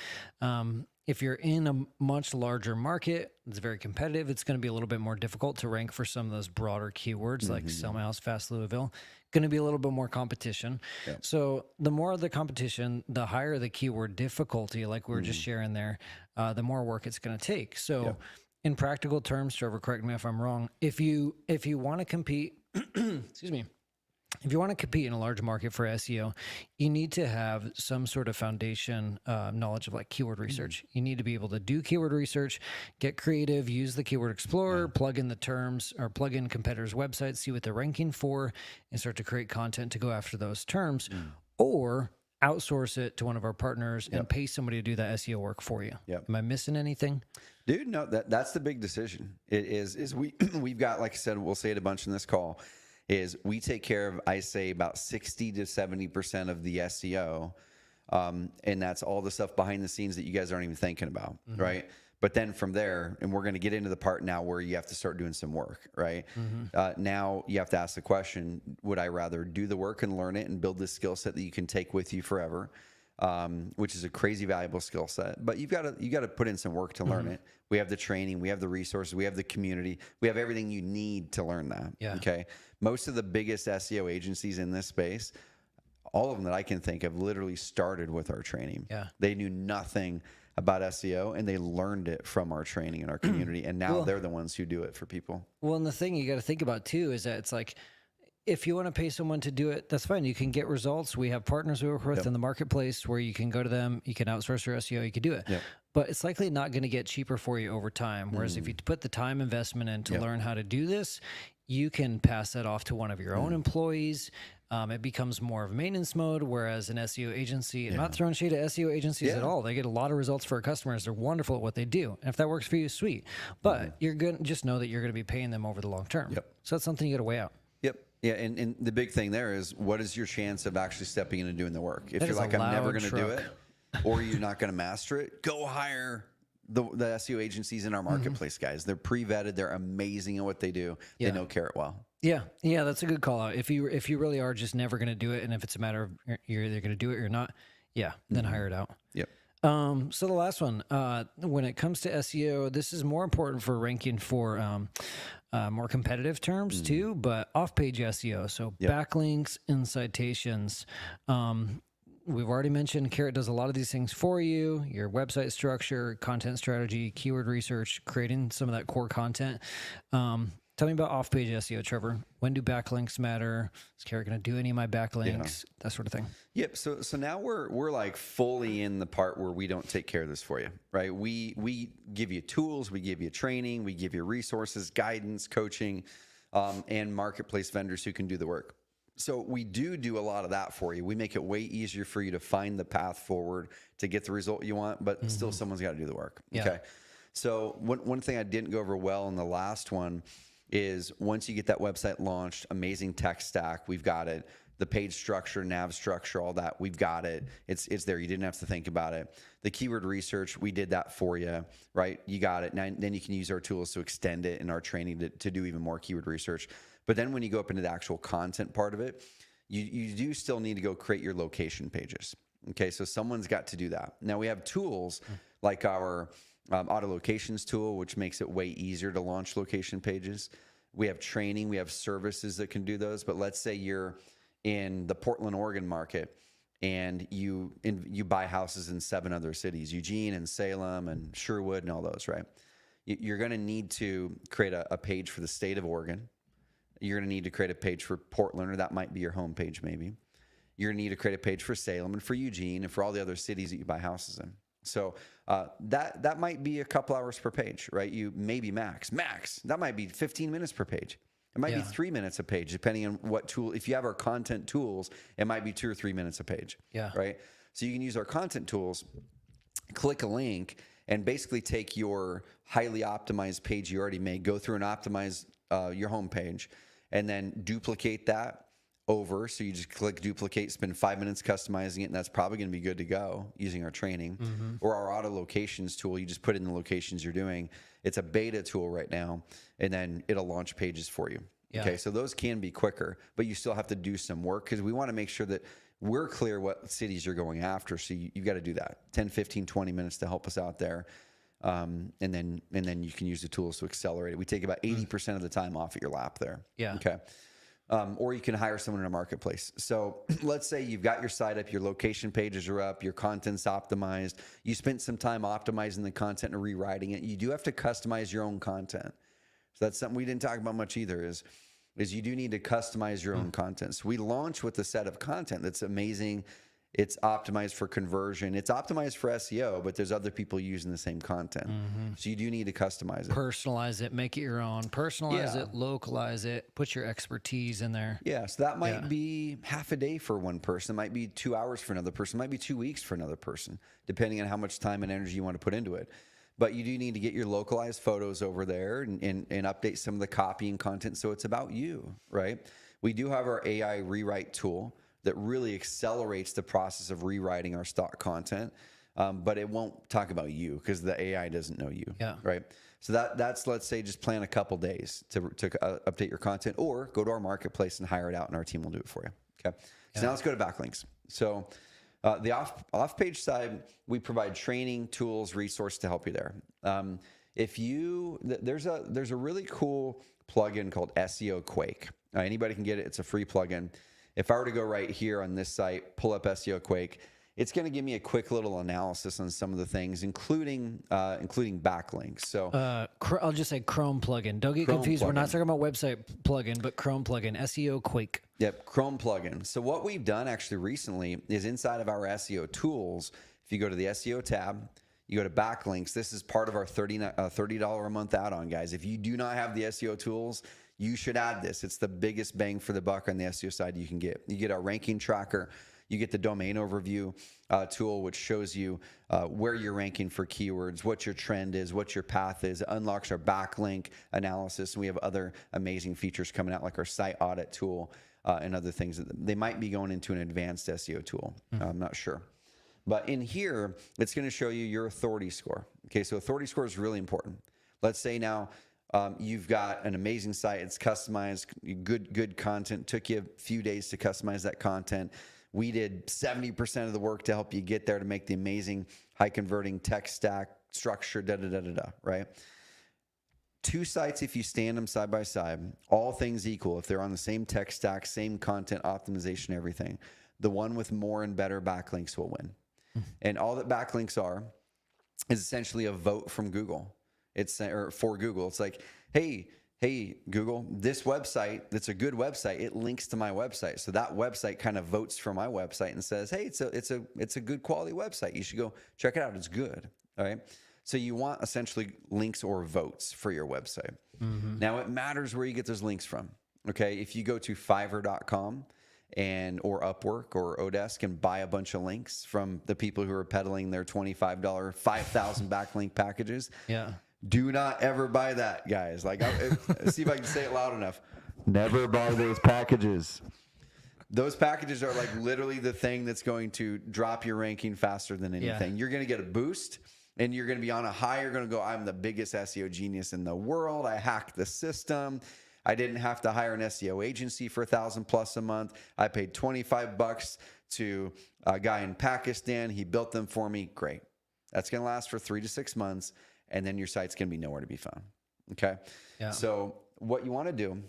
If you're in a much larger market, it's very competitive. It's going to be a little bit more difficult to rank for some of those broader keywords like Sell My House Fast Louisville. Going to be a little bit more competition. Yeah. So the more the competition, the higher the keyword difficulty, like we were just sharing there, the more work it's going to take. So in practical terms, Trevor, correct me if I'm wrong. If you want to compete, excuse me, if you want to compete in a large market for SEO, you need to have some sort of foundation knowledge of like keyword research. You need to be able to do keyword research, get creative, use the Keyword Explorer, plug in the terms or plug in competitors' websites, see what they're ranking for, and start to create content to go after those terms, or outsource it to one of our partners and pay somebody to do that SEO work for you. Am I missing anything? Dude, no, that's the big decision. It is we've got, like I said, we'll say it a bunch in this call, is we take care of, I say, about 60 to 70% of the SEO. And that's all the stuff behind the scenes that you guys aren't even thinking about, right? But then from there, and we're going to get into the part now where you have to start doing some work, right? Now you have to ask the question, would I rather do the work and learn it and build this skill set that you can take with you forever, which is a crazy valuable skill set, but you got to put in some work to learn it. We have the training, we have the resources, we have the community, we have everything you need to learn that. Okay. Most of the biggest SEO agencies in this space, all of them that I can think of, literally started with our training. They knew nothing about SEO and they learned it from our training and our community. And now they're the ones who do it for people. Well, and the thing you got to think about too, is that it's like, if you want to pay someone to do it, that's fine. You can get results. We have partners we work with in the marketplace where you can go to them, you can outsource your SEO, you can do it. But it's likely not going to get cheaper for you over time. Whereas if you put the time investment in to learn how to do this, you can pass that off to one of your own employees. It becomes more of maintenance mode, whereas an SEO agency, not throwing shade at SEO agencies at all. They get a lot of results for our customers. They're wonderful at what they do. And if that works for you, sweet. But you're going to just know that you're going to be paying them over the long term. So that's something you got to weigh out. Yeah, and the big thing there is, what is your chance of actually stepping in and doing the work? If you're like, I'm never going to do it, or you're not going to master it, go hire the SEO agencies in our marketplace, guys. They're pre-vetted. They're amazing at what they do. They know Carrot well. Yeah, that's a good call out. If you really are just never going to do it, and if it's a matter of you're either going to do it or you're not, then hire it out. So the last one, when it comes to SEO, this is more important for ranking for more competitive terms too, but off-page SEO. So backlinks and citations. We've already mentioned Carrot does a lot of these things for you, your website structure, content strategy, keyword research, creating some of that core content. Tell me about off-page SEO, Trevor. When do backlinks matter? Is Carrot going to do any of my backlinks? That sort of thing. Yep. So now we're like fully in the part where we don't take care of this for you, right? We give you tools, we give you training, we give you resources, guidance, coaching, and marketplace vendors who can do the work. So we do a lot of that for you. We make it way easier for you to find the path forward to get the result you want, but still someone's got to do the work. Yeah. Okay. So one thing I didn't go over well in the last one is once you get that website launched, amazing tech stack, we've got it. The page structure, nav structure, all that, we've got it. It's there. You didn't have to think about it. The keyword research, we did that for you, right? You got it. Now, then you can use our tools to extend it in our training to do even more keyword research. But then when you go up into the actual content part of it, you do still need to go create your location pages. Okay, so someone's got to do that. Now we have tools like our auto locations tool, which makes it way easier to launch location pages. We have training, we have services that can do those. But let's say you're in the Portland, Oregon market, and you buy houses in 7 other cities, Eugene and Salem and Sherwood and all those, right? You're going to need to create a page for the state of Oregon. You're going to need to create a page for Portland, or that might be your home page maybe. You're going to need to create a page for Salem and for Eugene and for all the other cities that you buy houses in. So that might be a couple hours per page, right? You maybe max. That might be 15 minutes per page. It might be 3 minutes a page, depending on what tool. If you have our content tools, it might be 2 or 3 minutes a page. Yeah. Right. So you can use our content tools, click a link, and basically take your highly optimized page you already made, go through and optimize your home page, and then duplicate that over. So you just click duplicate, spend 5 minutes customizing it, and that's probably going to be good to go using our training. Or our auto locations tool, you just put in the locations you're doing. It's a beta tool right now, and then it'll launch pages for you. Yeah. Okay, so those can be quicker, but you still have to do some work because we want to make sure that we're clear what cities you're going after. So you've got to do that 10, 15, 20 minutes to help us out there. And then you can use the tools to accelerate it. We take about 80% of the time off at your lap there. Yeah. Okay. Or you can hire someone in a marketplace. So let's say you've got your site up, your location pages are up, your content's optimized. You spent some time optimizing the content and rewriting it. You do have to customize your own content. So that's something we didn't talk about much either is you do need to customize your own content. So we launch with a set of content that's amazing. It's optimized for conversion. It's optimized for SEO, but there's other people using the same content. So you do need to customize it. Personalize it, make it your own. Personalize it, localize it, put your expertise in there. Yeah, so that might be half a day for one person. It might be 2 hours for another person. It might be 2 weeks for another person, depending on how much time and energy you want to put into it. But you do need to get your localized photos over there and update some of the copy and content so it's about you, right? We do have our AI rewrite tool that really accelerates the process of rewriting our stock content, but it won't talk about you because the AI doesn't know you, right? So that's let's say just plan a couple days to update your content, or go to our marketplace and hire it out, and our team will do it for you. Okay. So now let's go to backlinks. So the off-page side, we provide training, tools, resources to help you there. There's a really cool plugin called SEO Quake. Anybody can get it. It's a free plugin. If I were to go right here on this site, pull up SEO Quake, it's going to give me a quick little analysis on some of the things, including backlinks. So I'll just say Chrome plugin. Don't get confused. We're not talking about website plugin, but Chrome plugin, SEO Quake. Yep, Chrome plugin. So what we've done actually recently is inside of our SEO tools, if you go to the SEO tab, you go to backlinks, this is part of our $30 a month add-on, guys. If you do not have the SEO tools, you should add this. It's the biggest bang for the buck on the SEO side you can get. You get our ranking tracker. You get the domain overview tool, which shows you where you're ranking for keywords, what your trend is, what your path is. It unlocks our backlink analysis. And we have other amazing features coming out, like our site audit tool and other things. They might be going into an advanced SEO tool. I'm not sure. But in here, it's going to show you your authority score. Okay, so authority score is really important. Let's say now, you've got an amazing site. It's customized, good content. Took you a few days to customize that content. We did 70% of the work to help you get there to make the amazing high converting tech stack structure, right? 2 sites, if you stand them side by side, all things equal, if they're on the same tech stack, same content optimization, everything, the one with more and better backlinks will win. And all that backlinks are is essentially a vote from Google. Or for Google. It's like, hey, hey, Google, this website, that's a good website. It links to my website. So that website kind of votes for my website and says, hey, it's a good quality website. You should go check it out. It's good. All right. So you want essentially links or votes for your website. Now it matters where you get those links from. Okay. If you go to Fiverr.com or Upwork or Odesk and buy a bunch of links from the people who are peddling their $25, 5,000 backlink packages. Yeah. Do not ever buy that, guys. Like, see if I can say it loud enough. Never buy those packages. Those packages are like literally the thing that's going to drop your ranking faster than anything. You're going to get a boost and you're going to be on a high. You're going to go, I'm the biggest SEO genius in the world. I hacked the system. I didn't have to hire an SEO agency for $1,000+ a month. I paid $25 to a guy in Pakistan. He built them for me. Great. That's going to last for 3 to 6 months. And then your site's going to be nowhere to be found. Okay. Yeah. So what you want to do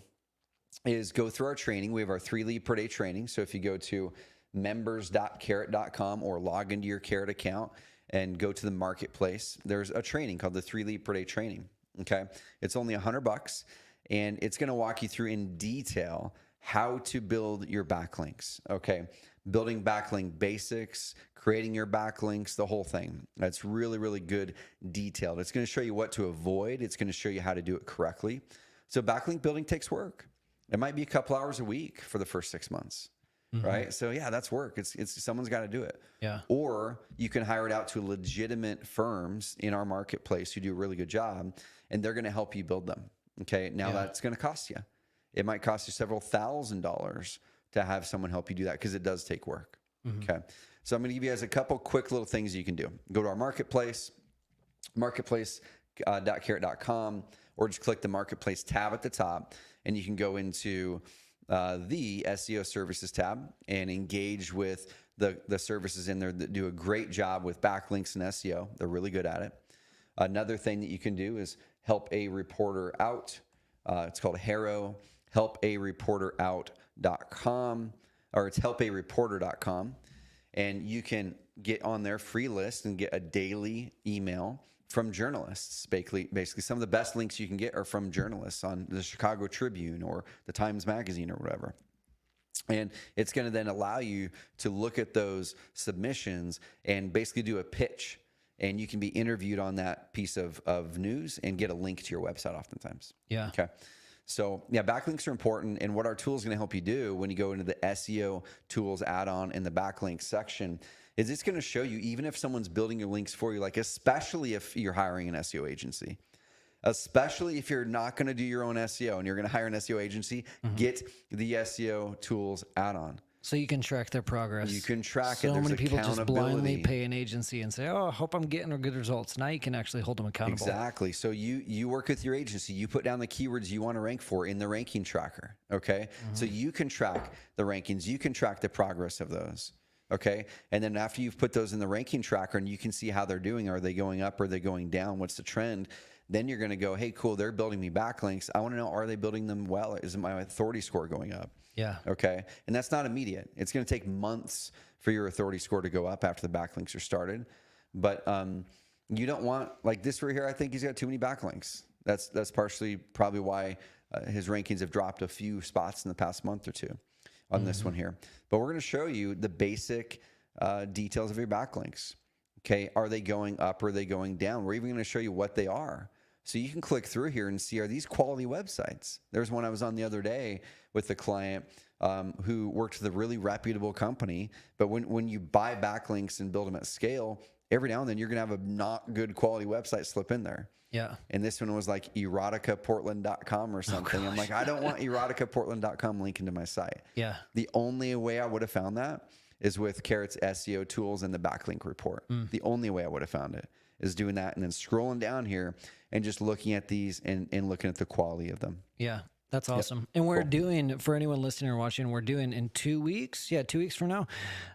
is go through our training. We have our 3 lead per day training. So if you go to members.carrot.com or log into your Carrot account and go to the marketplace, there's a training called the 3 lead per day training. Okay. It's only $100 and it's going to walk you through in detail how to build your backlinks. Okay. Building backlink basics, creating your backlinks, the whole thing. That's really, really good detailed. It's going to show you what to avoid. It's going to show you how to do it correctly. So backlink building takes work. It might be a couple hours a week for the first 6 months, right? So yeah, that's work. It's someone's got to do it. Yeah. Or you can hire it out to legitimate firms in our marketplace who do a really good job, and they're going to help you build them. Okay. Now that's going to cost you. It might cost you several $1,000s to have someone help you do that because it does take work. Okay. So I'm going to give you guys a couple quick little things you can do. Go to our marketplace, marketplace.carrot.com, or just click the marketplace tab at the top and you can go into the SEO services tab and engage with the services in there that do a great job with backlinks and SEO. They're really good at it. Another thing that you can do is help a reporter out. It's called Haro, helpareporterout.com, or it's helpareporter.com. And you can get on their free list and get a daily email from journalists. Basically, some of the best links you can get are from journalists on the Chicago Tribune or the Times Magazine or whatever. And it's going to then allow you to look at those submissions and basically do a pitch. And you can be interviewed on that piece of news and get a link to your website oftentimes. Yeah. Okay. So yeah, backlinks are important. And what our tool is going to help you do when you go into the SEO tools add-on in the backlink section is it's going to show you, even if someone's building your links for you, like especially if you're hiring an SEO agency, especially if you're not going to do your own SEO and you're going to hire an SEO agency, get the SEO tools add-on. So you can track their progress. You can track it. So There's many people just blindly accountability. pay an agency and say, "Oh, I hope I'm getting good results." Now you can actually hold them accountable. Exactly. So you work with your agency. You put down the keywords you want to rank for in the ranking tracker. Okay. So you can track the rankings. You can track the progress of those. Okay. And then after you've put those in the ranking tracker and you can see how they're doing, are they going up? Are they going down? What's the trend? Then you're going to go, hey, cool, they're building me backlinks. I want to know, are they building them well? Is my authority score going up? Yeah. Okay. And that's not immediate. It's going to take months for your authority score to go up after the backlinks are started. But you don't want, like this right here, I think he's got too many backlinks. That's partially probably why his rankings have dropped a few spots in the past month or two on this one here. But we're going to show you the basic details of your backlinks. Okay. Are they going up or are they going down? We're even going to show you what they are. So you can click through here and see, are these quality websites? There's one I was on the other day with a client who worked with a really reputable company. But when you buy backlinks and build them at scale, every now and then you're going to have a not good quality website slip in there. Yeah. And this one was like eroticaportland.com or something. I'm like, I don't want eroticaportland.com link into my site. Yeah. The only way I would have found that is with Carrot's SEO tools and the backlink report. The only way I would have found it is doing that and then scrolling down here and just looking at these and looking at the quality of them. Yeah. That's awesome. Yep. And we're doing, for anyone listening or watching, we're doing in 2 weeks, 2 weeks from now,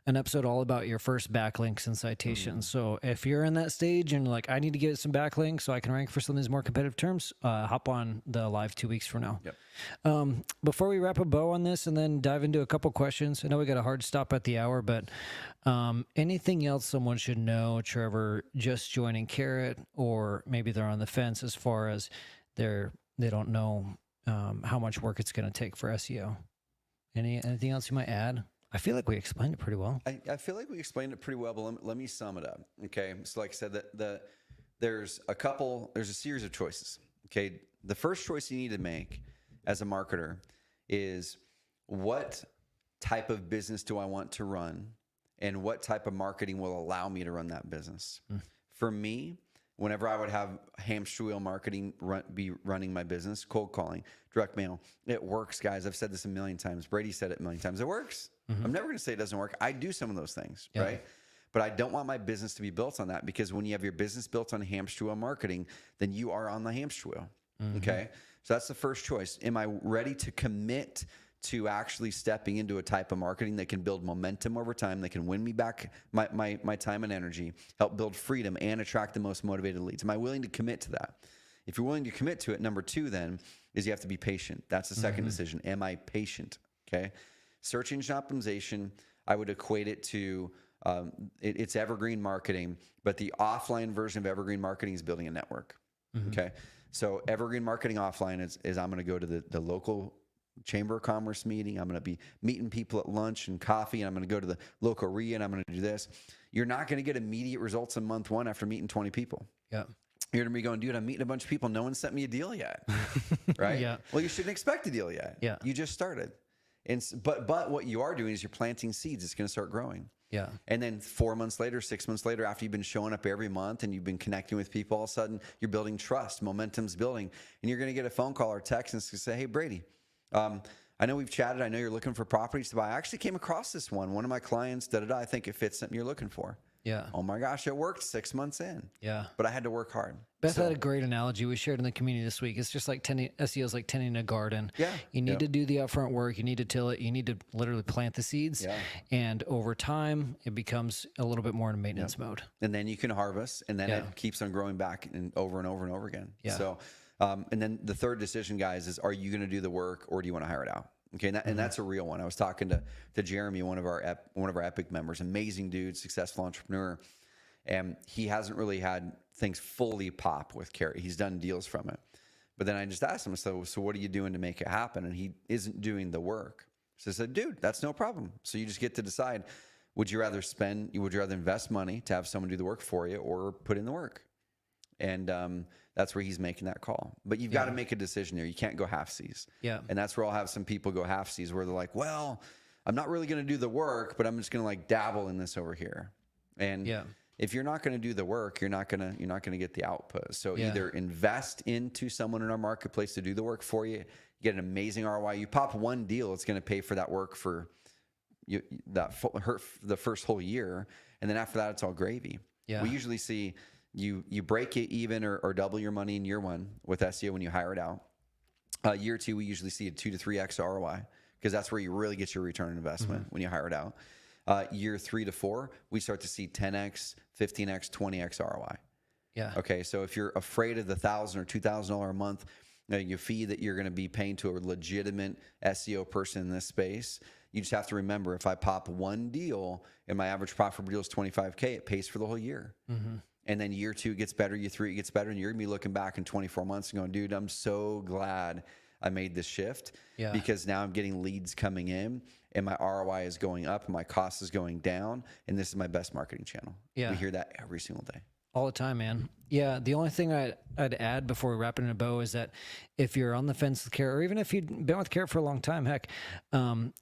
an episode all about your first backlinks and citations. So if you're in that stage and like, I need to get some backlinks so I can rank for some of these more competitive terms, hop on the live 2 weeks from now. Yep. Before we wrap a bow on this and then dive into a couple questions, I know we got a hard stop at the hour, but anything else someone should know, Trevor, just joining Carrot, or maybe they're on the fence as far as they don't know how much work it's going to take for SEO. Anything else you might add? I feel like we explained it pretty well. I feel like we explained it pretty well, but let me sum it up. Okay. So like I said, there's a series of choices. Okay. The first choice you need to make as a marketer is, what type of business do I want to run, and what type of marketing will allow me to run that business? For me, whenever I would have hamster wheel marketing be running my business, cold calling, direct mail, it works, guys. I've said this a million times. Brady said it a million times. It works. I'm never going to say it doesn't work. I do some of those things, right? But I don't want my business to be built on that, because when you have your business built on hamster wheel marketing, then you are on the hamster wheel. Okay. So that's the first choice. Am I ready to commit to actually stepping into a type of marketing that can build momentum over time, that can win me back my time and energy, help build freedom, and attract the most motivated leads? Am I willing to commit to that? If you're willing to commit to it, number two then is you have to be patient. That's the second decision. Am I patient? Okay. Search engine optimization, I would equate it to it's evergreen marketing, but the offline version of evergreen marketing is building a network. Okay. So evergreen marketing offline is I'm going to go to the local chamber of commerce meeting. I'm going to be meeting people at lunch and coffee, and I'm going to go to the local RIA, and I'm going to do this. You're not going to get immediate results in month one after meeting 20 people. Yeah. You're going to be going, dude, I'm meeting a bunch of people. No one sent me a deal yet. Right? Yeah. Well, you shouldn't expect a deal yet. Yeah. You just started. But what you are doing is you're planting seeds. It's going to start growing. Yeah. And then 4 months later, 6 months later, after you've been showing up every month and you've been connecting with people, all of a sudden you're building trust, momentum's building, and you're going to get a phone call or text and say, hey, Brady, I know we've chatted. I know you're looking for properties to buy. I actually came across this one. One of my clients, I think it fits something you're looking for. Yeah. Oh my gosh, it worked 6 months in. Yeah. But I had to work hard. Beth had a great analogy we shared in the community this week. It's just like SEO is like tending a garden. Yeah. You need to do the upfront work. You need to till it. You need to literally plant the seeds. Yeah. And over time, it becomes a little bit more in maintenance mode. And then you can harvest, and then it keeps on growing back and over and over and over again. Yeah. So, and then the third decision, guys, is, are you going to do the work, or do you want to hire it out? Okay, and that's a real one. I was talking to Jeremy, one of our Epic members, amazing dude, successful entrepreneur, and he hasn't really had things fully pop with Carrot. He's done deals from it, but then I just asked him, so what are you doing to make it happen? And he isn't doing the work. So I said, dude, that's no problem. So you just get to decide: would you rather invest money to have someone do the work for you, or put in the work? And that's where he's making that call. But you've got to make a decision there. You can't go half-seas. Yeah. And that's where I'll have some people go half-seas, where they're like, well, I'm not really going to do the work, but I'm just going to like dabble in this over here. And if you're not going to do the work, you're not going to get the output. So either invest into someone in our marketplace to do the work for you. You get an amazing ROI. You pop one deal, it's going to pay for that work for the first whole year. And then after that, it's all gravy. Yeah. We usually see you break it even or double your money in year one with SEO when you hire it out. Year two, we usually see a 2 to 3x ROI, because that's where you really get your return on investment when you hire it out. Year 3 to 4, we start to see 10x, 15x, 20x ROI. Yeah. Okay. So if you're afraid of the $1,000 or $2,000 a month your fee that you're going to be paying to a legitimate SEO person in this space, you just have to remember, if I pop one deal and my average profit per deal is $25K, it pays for the whole year. And then year 2 gets better, year 3 it gets better, and you're gonna be looking back in 24 months and going, dude, I'm so glad I made this shift, because now I'm getting leads coming in, and my ROI is going up, and my cost is going down, and this is my best marketing channel. We hear that every single day. All the time, man. Yeah, the only thing I'd add before we wrap it in a bow is that if you're on the fence with Carrot, or even if you've been with Carrot for a long time, heck,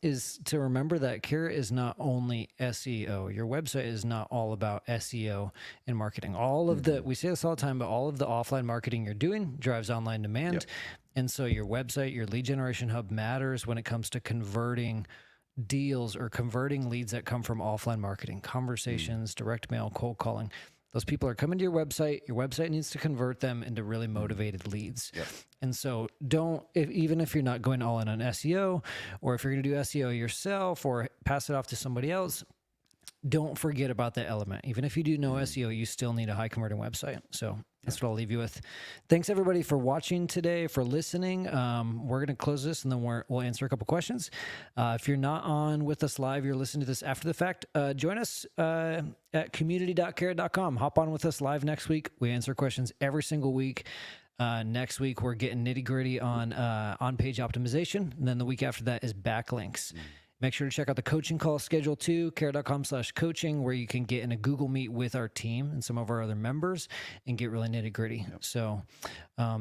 is to remember that Carrot is not only SEO. Your website is not all about SEO and marketing. All of we say this all the time, but all of the offline marketing you're doing drives online demand. And so your website, your lead generation hub matters when it comes to converting deals or converting leads that come from offline marketing, conversations, direct mail, cold calling. Those people are coming to your website needs to convert them into really motivated leads. And so even if you're not going all in on SEO, or if you're going to do SEO yourself or pass it off to somebody else, don't forget about that element. Even if you do know SEO, you still need a high converting website. So that's what I'll leave you with. Thanks everybody for watching today, for listening. We're going to close this, and then we'll answer a couple questions. If you're not on with us live, you're listening to this after the fact, join us at community.carrot.com. Hop on with us live next week. We answer questions every single week. Next week, we're getting nitty gritty on page optimization. And then the week after that is backlinks. Make sure to check out the coaching call schedule too, carrot.com/coaching, where you can get in a Google Meet with our team and some of our other members and get really nitty gritty. Yep. So,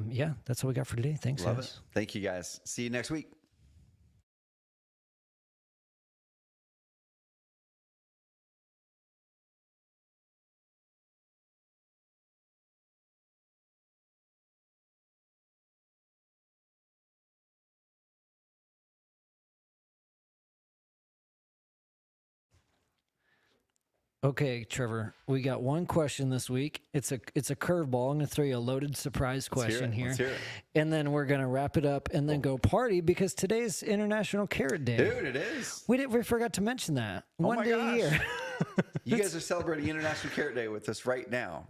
yeah, that's all we got for today. Thanks, Love guys. it. Thank you, guys. See you next week. Okay, Trevor, we got one question this week. It's a curveball. I'm going to throw you a loaded surprise question here. Let's hear it. And then we're going to wrap it up and then go party because today's International Carrot Day. Dude, it is. We forgot to mention that. One day a year. You guys are celebrating International Carrot Day with us right now.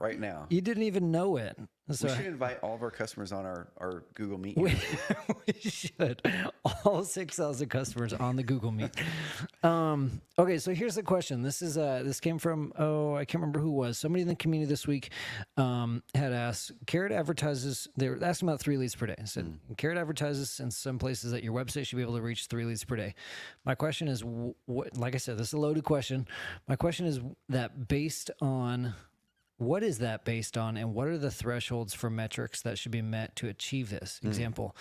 You didn't even know it. So we should invite all of our customers on our Google Meet. We should. All 6,000 customers on the Google Meet. Okay, so here's the question. This came from, I can't remember who it was. Somebody in the community this week had asked, Carrot advertises, they were asking about 3 leads per day. I said, Carrot advertises in some places that your website should be able to reach 3 leads per day. My question is, like I said, this is a loaded question. My question is that based on... What is that based on, and what are the thresholds for metrics that should be met to achieve this? Example,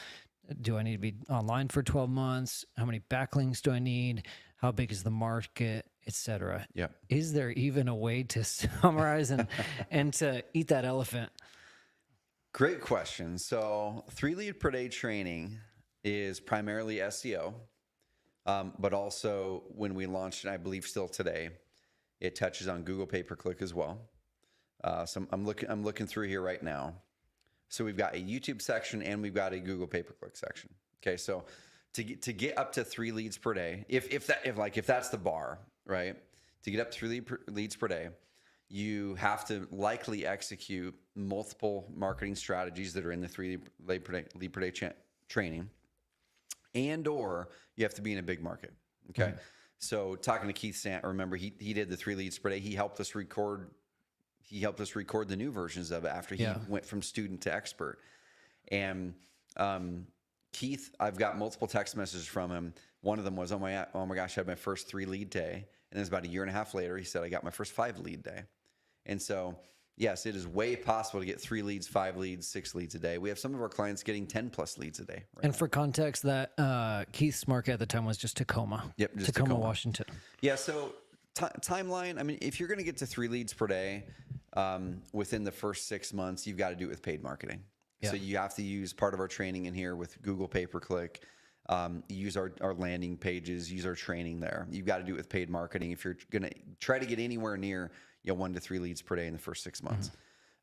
do I need to be online for 12 months? How many backlinks do I need? How big is the market, etc.? Yeah. Is there even a way to summarize and to eat that elephant? Great question. So 3 lead per day training is primarily SEO, but also when we launched, and I believe still today, it touches on Google pay-per-click as well. So I'm looking through here right now. So we've got a YouTube section and we've got a Google pay-per-click section. Okay, so to get up to 3 leads per day, if that's the bar, right? To get up to 3 leads per day, you have to likely execute multiple marketing strategies that are in the 3 lead per day training, and or you have to be in a big market. Okay, so talking to Keith Sant, remember he did the 3 leads per day. He helped us record the new versions of it after he went from student to expert. And Keith, I've got multiple text messages from him. One of them was, oh my gosh, I had my first 3 lead day. And then about a year and a half later, he said, I got my first 5 lead day. And so, yes, it is way possible to get 3 leads, 5 leads, 6 leads a day. We have some of our clients getting 10 plus leads a day. And for context, that Keith's market at the time was just Tacoma. Yep, just Tacoma, Washington. Yeah, so timeline, I mean, if you're going to get to 3 leads per day within the first 6 months, you've got to do it with paid marketing. Yeah. So you have to use part of our training in here with Google pay-per-click, use our landing pages, use our training there. You've got to do it with paid marketing if you're going to try to get anywhere near 1 to 3 leads per day in the first 6 months.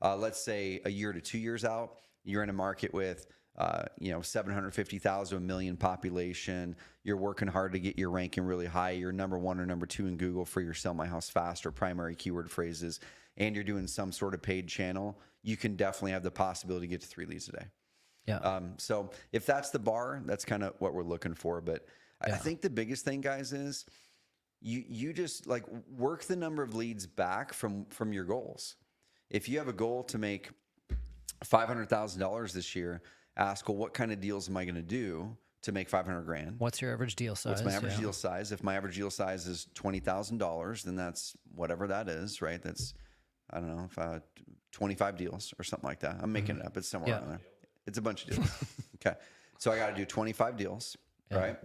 Let's say a year to 2 years out, you're in a market with 750,000, 1 million population. You're working hard to get your ranking really high. You're number 1 or number 2 in Google for your Sell My House Fast or primary keyword phrases, and you're doing some sort of paid channel. You can definitely have the possibility to get to 3 leads a day. Yeah. So if that's the bar, that's kind of what we're looking for. But I think the biggest thing, guys, is you just like work the number of leads back from your goals. If you have a goal to make $500,000 this year, ask, well, what kind of deals am I going to do to make $500,000? What's your average deal size? What's my average deal size? If my average deal size is $20,000, then that's whatever that is, right? That's, I don't know, 25 deals or something like that. I'm making it up. It's somewhere around there. It's a bunch of deals. Okay. So I got to do 25 deals, right?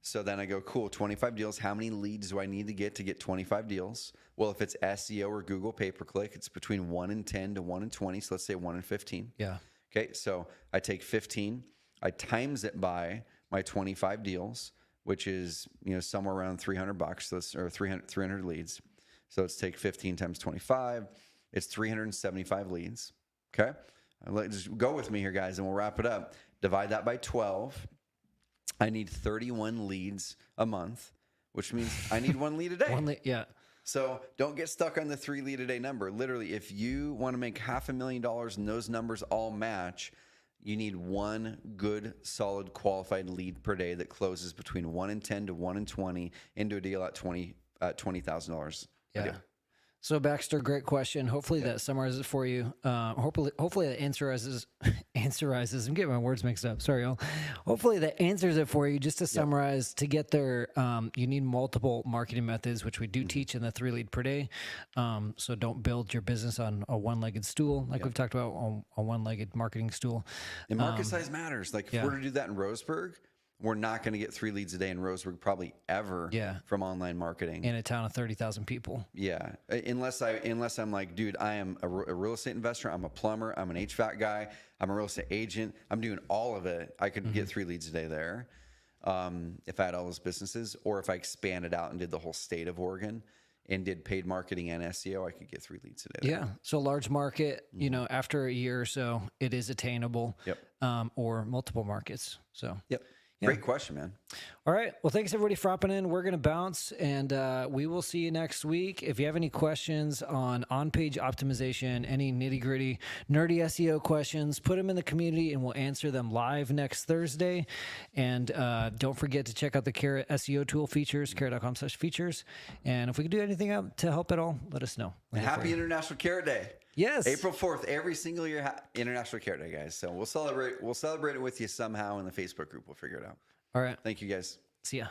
So then I go, cool, 25 deals. How many leads do I need to get 25 deals? Well, if it's SEO or Google pay-per-click, it's between 1 in 10 to 1 in 20. So let's say 1 in 15. Yeah. Okay. So I take 15, I times it by my 25 deals, which is, somewhere around $300, or 300 leads. So let's take 15 times 25. It's 375 leads. Okay. Just go with me here, guys, and we'll wrap it up. Divide that by 12. I need 31 leads a month, which means I need 1 lead a day. Yeah. So don't get stuck on the 3 lead a day number. Literally, if you want to make $500,000 and those numbers all match, you need 1 good, solid, qualified lead per day that closes between 1 in 10 to 1 in 20 into a deal at $20,000. Yeah. So Baxter, great question. Hopefully that summarizes it for you. Hopefully that answerizes. I'm getting my words mixed up. Sorry, y'all. Hopefully that answers it for you. Just to summarize, to get there, you need multiple marketing methods, which we do teach in the 3 lead per day. So don't build your business on a one-legged stool, like we've talked about, on a one-legged marketing stool. And market size matters. Like if we're to do that in Roseburg, we're not going to get 3 leads a day in Roseburg probably ever from online marketing in a town of 30,000 people. Yeah. Unless I'm like, dude, I am a real estate investor. I'm a plumber. I'm an HVAC guy. I'm a real estate agent. I'm doing all of it. I could get 3 leads a day there. If I had all those businesses, or if I expanded out and did the whole state of Oregon and did paid marketing and SEO, I could get 3 leads a day there. Yeah. So large market, you know, after a year or so, it is attainable. Or multiple markets. So, Great question, man. All right. Well, thanks everybody for hopping in. We're going to bounce, and we will see you next week. If you have any questions on-page optimization, any nitty-gritty, nerdy SEO questions, put them in the community, and we'll answer them live next Thursday. And don't forget to check out the Carrot SEO tool features, carrot.com/features. And if we can do anything out to help at all, let us know. Happy International Carrot Day. Yes. April 4th, every single year, International Carrot Day, guys. So we'll celebrate it with you somehow in the Facebook group. We'll figure it out. All right. Thank you, guys. See ya.